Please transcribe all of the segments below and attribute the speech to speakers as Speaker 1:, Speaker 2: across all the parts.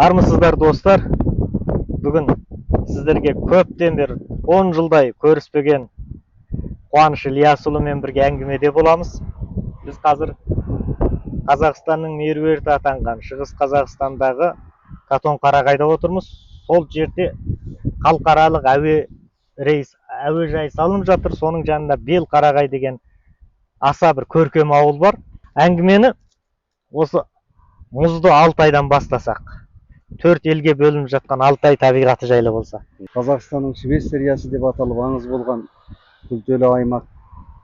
Speaker 1: Армысыздар достар. Бүгін сіздерге көптен бері 10 жылдай көріспеген Қуаныш Ильясұлымен бірге әңгімеде боламыз. Біз қазір Қазақстанның меруерті атанған Шығыс Қазақстандағы Катон-Қарағайда отырмыз. Сол жерде халықаралық әуежай салынып жатыр. Соның жанында Бел-Қарағай деген аса бір көркем ауыл бар. Әңгімені осы мұзды Алтайдан бастасақ. 4 елге бөлініп жатқан Алтай табиғаты жайлы болса.
Speaker 2: Қазақстанның Швейцариясы деп аталып аңыз болған күлтелі аймақ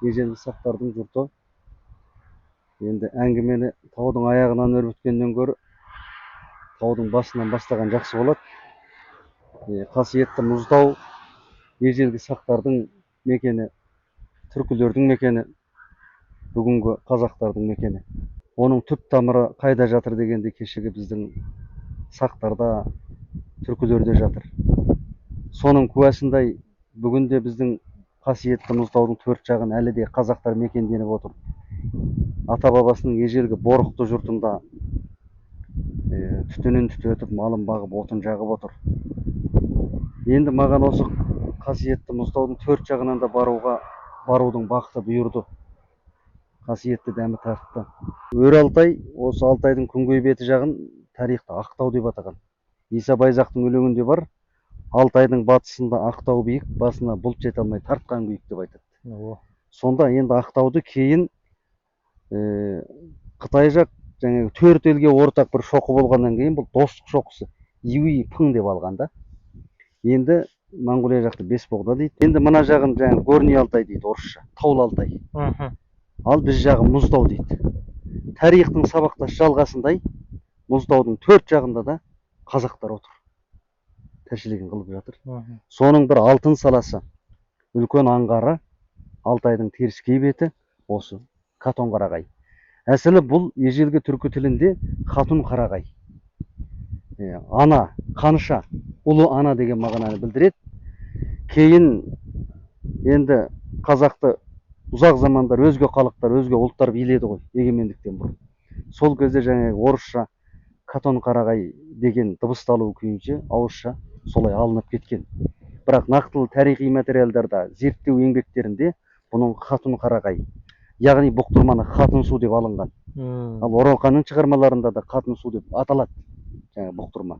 Speaker 2: ежелгі сақтардың жұрты. Енді әңгімені таудың аяғынан өрбіткеннен гөрі таудың басынан бастаған жақсы болады. Қасиетті мұзтау ежелгі сақтардың мекені, түркілердің мекені, бүгінгі қазақтардың мекені. Оның түп тамыры қайда жатыр дегенде кешегі біздің сақтарда, түркілерде жатыр. Соның куәсіндей бүгінде біздің қасиетті мұзтаудың төрт жағын әлі де қазақтар мекенденіп отыр. Ата бабасының ежелгі борықты жұртында түтінін түтетіп, малын бағып, отын жағып отыр. Енді маған осы қасиетті мұзтаудың төрт жағынан да барудың бақыты бұйырды. Қасиетті дәмі тартты. Өр Алтай, осы Алтайдың күнгей беті жағын тарихта Ақтау деп атаған. Иса Байзақтың өлеңінде бар, Алтайдың батысында Ақтау биік, басына бұлт жете алмай тартқан күйік деп айтады. Сонда енді Ақтауды кейін Қытай жақ жаңағы төрт елге ортақ бір шоқы болғаннан кейін бұл достық шоқысы Юй Пың деп алған да. Енді Моңғолия жақты Бесбоғда дейді. Енді мына жағын жаңағы Горный Алтай дейді орысша, Таулы Алтай. Ал біз жағы Мұзтау дейді. Тарихтың сабақтас жалғасындай Мұзтаудың төрт жағында да қазақтар отыр. Тіршілігін қылып жатыр. Соның бір алтын саласы, үлкен аңғары Алтайдың теріскей беті осы Катон-Қарағай. Әсілі бұл ежелгі түркі тілінде Хатун-Қарағай. Ана, қаныша, ұлы ана деген мағынаны білдіреді. Кейін енді қазақты ұзақ замандар өзге халықтар, өзге ұлттар биледі ғой, егемендіктен бұрын. Сол кезде жаңағы орысша Катон-Қарағай деген дыбысталу күйінше ауызша солай алынып кеткен. Бірақ нақтылы тарихи материалдарда, зерттеу еңбектерінде бұның Хатун-Қарағай, яғни бұқтырманы Қатын су деп алынған. Ал Оралханның шығармаларында да Қатын су деп аталады, жаңағы бұқтырма.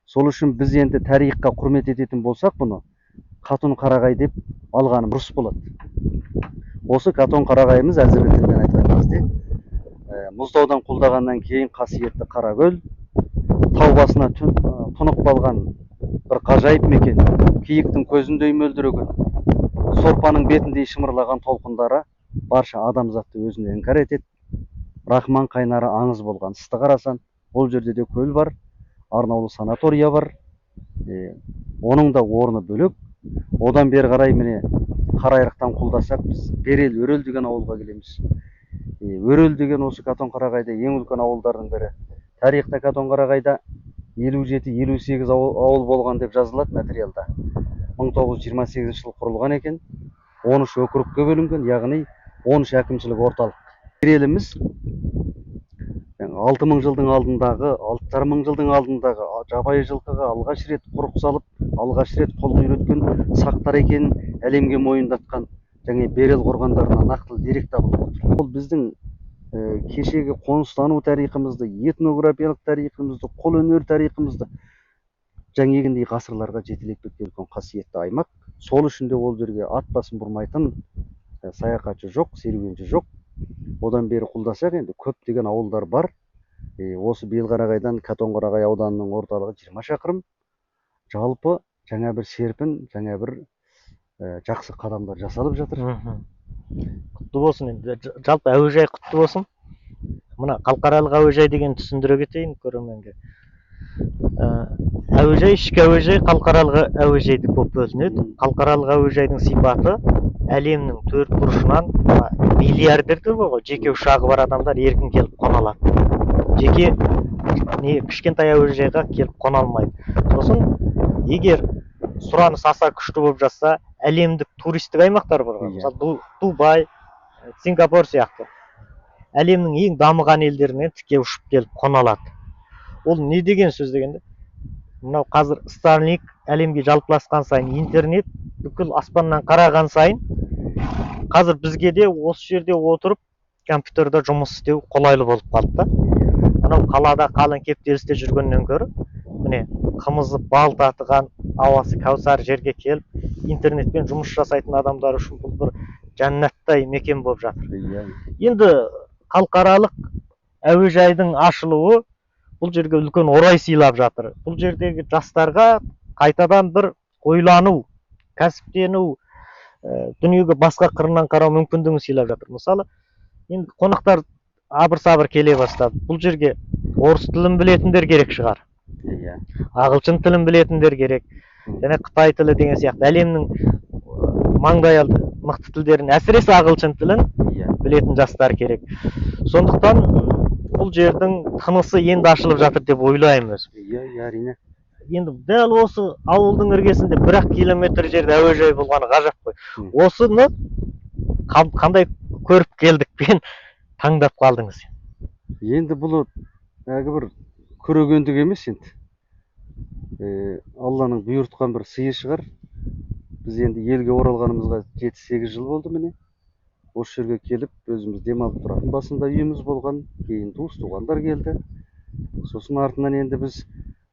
Speaker 2: Сол үшін біз енді тарихқа құрмет ететін болсақ, бұны Катон-Қарағай деп алғаным дұрыс болады. Осы Катон-Қарағайымыз әзіргі тілмен айтқан кезде мұзтаудан құлдағаннан кейін қасиетті Қаракөл, тау басына тұнық қалған бір ғажайып мекен, киіктің көзіндей мөлдіреген, сорпаның бетіндей шымырлаған толқындары барша адамзатты өзіне іңкәр етеді. Рахман қайнары аңыз болған Сысты қарасан, ол жерде де көл бар, арнаулы санатория бар. Оның да орны бөлек. Одан бері қарай міне Қарайырықтан құлдасақ, біз Берел, Өрел деген ауылға келеміз. Өрел деген осы Катон-Қарағайда ең үлкен ауылдардың бірі. Тарихта Катон-Қарағайда 57-58 ауыл болған деп жазылады материалда. 1928 жыл құрылған екен. 13 округке бөлінген, яғни 13 әкімшілік орталық. Береліміз 6000 жылдың алдындағы, 6000 жылдың алдындағы жабайы жылқыға алғаш рет құрық салып, алғаш рет қол үйреткен сақтар екенін әлемге мойындатқан және Берел қорғандарына нақтылы дерек табылып отыр. Бұл біздің кешегі қоныстану тарихымызды, этнографиялық тарихымызды, қолөнер тарихымызды жаңегіндей ғасырларға жетелеп кеткен қасиетті аймақ. Сол үшін де ол жерге ат басын бұрмайтын саяхатшы жоқ, серуенші жоқ. Одан бері құлдасақ, енді көптеген ауылдар бар. Осы Бел-Қарағайдан Катон-Қарағай ауданының орталығы 20 шақырым. Жалпы жаңа бір серпін, жаңа бір жақсы қадамдар жасалып жатыр.
Speaker 1: Құтты болсын. Жалпы әуежай құтты болсын. Мына халықаралық әуежай деген түсіндіре кетейін көрерменге. Әуежай, ішкі әуежай, халықаралық әуежай деп көп бөлінеді. Халықаралық әуежайдың сипаты әлемнің төрт бұрышынан миллиардерлер бар ғой, жеке ұшағы бар адамдар еркін келіп қона алады. Жеке кішкентай әуежайға келіп қона алмайды. Сосын егер сұраныс аса күшті болып жатса, әлемдік туристік аймақтар бар ғой. Мысалы Дубай, Сингапур сияқты әлемнің ең дамыған елдерінен тіке ұшып келіп қона алады. Ол не деген сөз дегенде, мынау қазір Starlink әлемге жалпыласқан сайын, интернет бүкіл аспаннан қараған сайын, қазір бізге де осы жерде отырып компьютерде жұмыс істеу қолайлы болып қалды да. Мынау қалада қалың кептелісте жүргеннен гөрі, міне қымызы бал татыған, ауасы кәусар жерге келіп, интернетпен жұмыс жасайтын адамдар үшін бұл бір жәннаттай мекен болып жатыр. Енді халықаралық әуежайдың ашылуы бұл жерге үлкен орай сыйлап жатыр. Бұл жердегі жастарға қайтадан бір ойлану, кәсіптену, дүниеге басқа қырынан қарау мүмкіндігін сыйлап жатыр. Мысалы, енді қонақтар абыр-сабыр келе бастады. Бұл жерге орыс тілін білетіндер керек шығар. Ағылшын тілін білетіндер керек. Және Қытай тілі деген сияқты әлемнің маңдайалды мықты тілдерін, әсіресе ағылшын тілін білетін жастар керек. Сондықтан бұл жердің тынысы енді ашылып жатыр деп ойлаймын өзім.
Speaker 2: Әрине.
Speaker 1: Енді дәл осы ауылдың іргесінде 1-ақ километр жерде әуежай болғаны ғажап қой. Осыны қандай көріп келдікпен таңдап қалдыңыз?
Speaker 2: Енді бұл бір көрегендік емес енді. Алланың бұйыртқан бір сыйы шығар. Біз енді елге оралғанымызға 7-8 жыл болды міне. Осы жерге келіп, өзіміз демалып тұратын. Басында үйіміз болған, кейін туыс-туғандар келді. Сосын артынан енді біз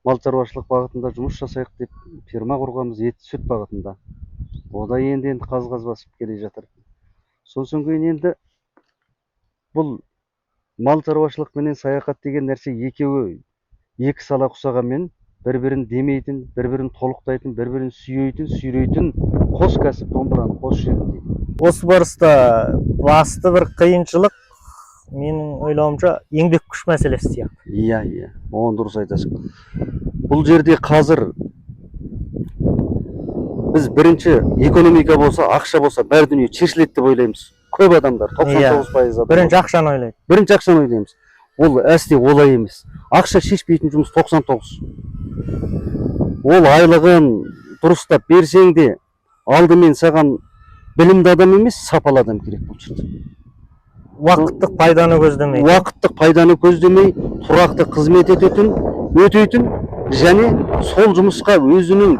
Speaker 2: мал шаруашылық бағытында жұмыс жасайық деп ферма құрғанбыз, ет-сүт бағытында. Ода енді қаз-қаз басып келе жатыр. Сосын кейін енді бұл мал шаруашылық менен саяхат деген нәрсе екеуі екі сала құсағанмен бір-бірін демейтін, бір-бірін толықтайтын, бір-бірін сүйрейтін қос кәсіп, домбыраны қос жерін дейді.
Speaker 1: Осы барыста басты бір қиыншылық менің ойлауымша еңбек күш мәселесі сияқты.
Speaker 2: Иә, оған дұрыс айтасың. Бұл жерде қазір біз бірінші экономика болса, ақша болса, бәр дүние шешіледі деп ойлаймыз. Көп адамдар, 99% адам.
Speaker 1: Бірінші ақшаны ойлайды.
Speaker 2: Бірінші ақшаны ойлаймыз. Ол әсте олай емес. Ақша шешпейтін жұмыс 99. Ол айлығын дұрыстап берсең де, алдымен саған білімді адам емес, сапалы адам керек бұл жерде.
Speaker 1: Уақыттық пайданы көздемей.
Speaker 2: Уақыттық пайданы көздемей, тұрақты қызмет өтейтін, және сол жұмысқа өзінің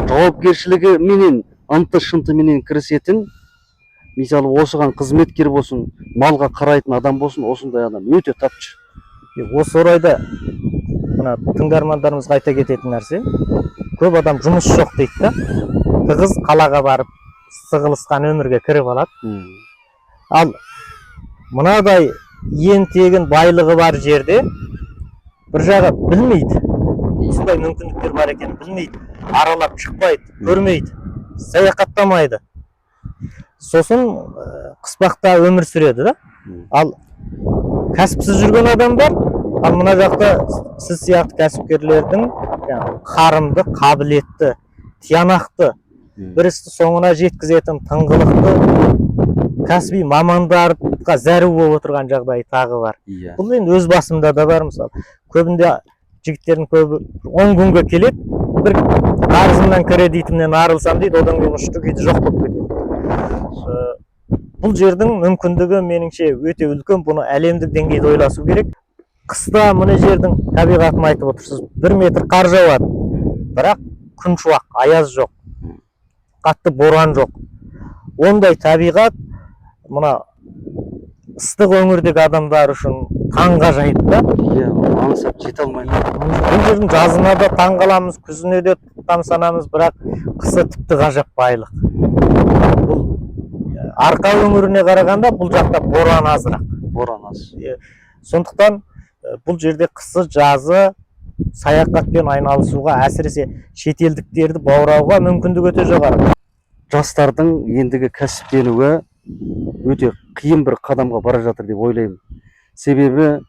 Speaker 2: жауапкершілігі менен, ынты-шынты менен кірісетін, мысалы осыған қызметкер болсын, малға қарайтын адам болсын, осындай адам өте тапшы.
Speaker 1: Осы орайда мына тыңдармандарымызға айта кететін нәрсе, көп адам жұмыс жоқ дейді да, тығыз қалаға барып сығылысқан өмірге кіріп алады. Ал мынадай ең тегін байлығы бар жерде бір жағы білмейді, осындай мүмкіндіктер бар екенін білмейді, аралап шықпайды, көрмейді, саяхаттамайды. Сосын қыспақта өмір сүреді да. Ал кәсіпсіз жүрген адамдар, ал мына жақта сіз сияқты кәсіпкерлердің қарымды, қабілетті, тиянақты, бір істі соңына жеткізетін тыңғылықты кәсіби мамандарға зәру болып отырған жағдай тағы бар. Бұл енді өз басымда да бар. Мысалы, көбінде жігіттердің көбі 10 күнге келеді, бір қарызымнан, кредитімнен арылсам дейді, одан кейін ұшты-күйті жоқ болып кетеді. Бұл жердің мүмкіндігі меніңше өте үлкен, бұны әлемдік деңгейде ойласу керек. Қыста мына жердің табиғатын айтып отырсыз, 1 метр қар жауады, бірақ күн шуақ, аяз жоқ, қатты боран жоқ. Ондай табиғат мына ыстық өңірдегі адамдар үшін таңғажайып да.
Speaker 2: Аңсап жете алмаймын.
Speaker 1: Бұл жердің жазына да таңғаламыз, күзіне де тамсанамыз, бірақ қысы тіпті ғажап байлық. Бұл арқа өңіріне қарағанда бұл жақта боран азырақ.
Speaker 2: Боран аз.
Speaker 1: Сондықтан бұл жерде қысы жазы саяхатпен айналысуға, әсіресе шетелдіктерді баурауға мүмкіндік өте жоғары.
Speaker 2: Жастардың ендігі кәсіптенуі өте қиын бір қадамға бара жатыр деп ойлаймын. Себебі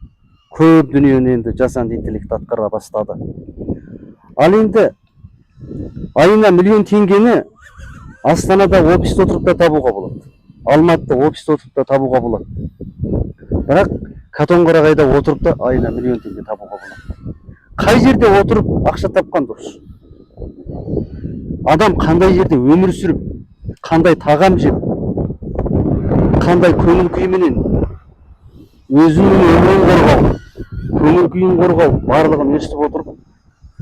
Speaker 2: көп дүниені енді жасанды интеллект атқара бастады. Ал енді айына 1 миллион теңгені Астанада офисте отырып та табуға болады. Алматыда офисте отырып та табуға болады. Бірақ Катонқарағайда отырып та айына 1 миллион теңге табуға болады. Қай жерде отырып ақша тапқан дұрыс? Адам қандай жерде өмір сүріп, қандай тағам жеп, қандай көңіл күйменен өзінің өмірін қорғау, көңіл күйін қорғау барлығын естіп отырып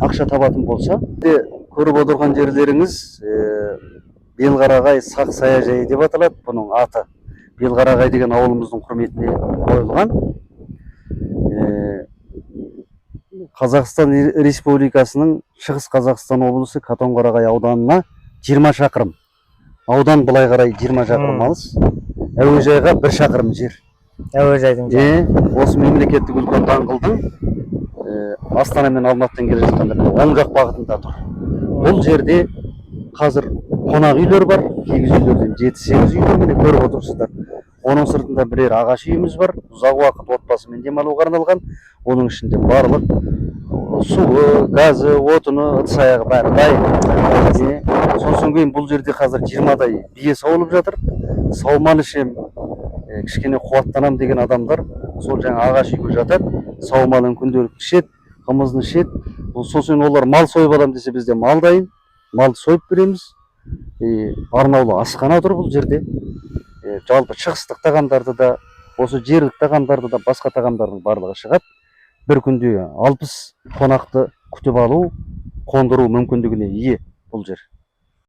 Speaker 2: ақша табатын болса, көріп отырған жерлеріңіз Белқарағай сақ саяжайы деп аталады. Бұның аты Белқарағай деген ауылымыздың құрметіне қойылған. Қазақстан Республикасының Шығыс Қазақстан облысы Қатонқарағай ауданына 20 шақырым. Аудан былай қарай 20 шақырым алыс. Әуежайға 1 шақырым жер.
Speaker 1: Әуежайдың
Speaker 2: Осы мемлекеттік үлкен даңғылдың Астана мен Алматыдан келе жатқанда оң жақ бағытында тұр. Бұл жерде қазір қонақ үйлер бар. Кигіз үйлерден 7-8 үйлер міне көріп отырсыздар. Оның сыртында бірер ағаш үйіміз бар. Ұзақ уақыт отбасымен демалуға арналған. Оның ішінде барлық суы, газы, отыны, ыдыс-аяғы бәрі дайын. Сосын кейін бұл жерде қазір 20-дай бие сауылып жатыр. Саумал ішем, кішкене қуаттанам деген адамдар сол жаңа ағаш үйге жатады. Саумалын күнделікті ішеді, қымызын ішеді. Сосын олар мал сойып алам десе бізде мал дайын. Малды сойып береміз. Арнаулы асхана тұр бұл жерде. Жалпы шығыстық тағамдарды да, осы жергілікті тағамдарды да, басқа тағамдардың барлығы шығады. Bir күнде 60 қонақты күтіп алу, қондыру мүмкіндігіне ие бұл жер.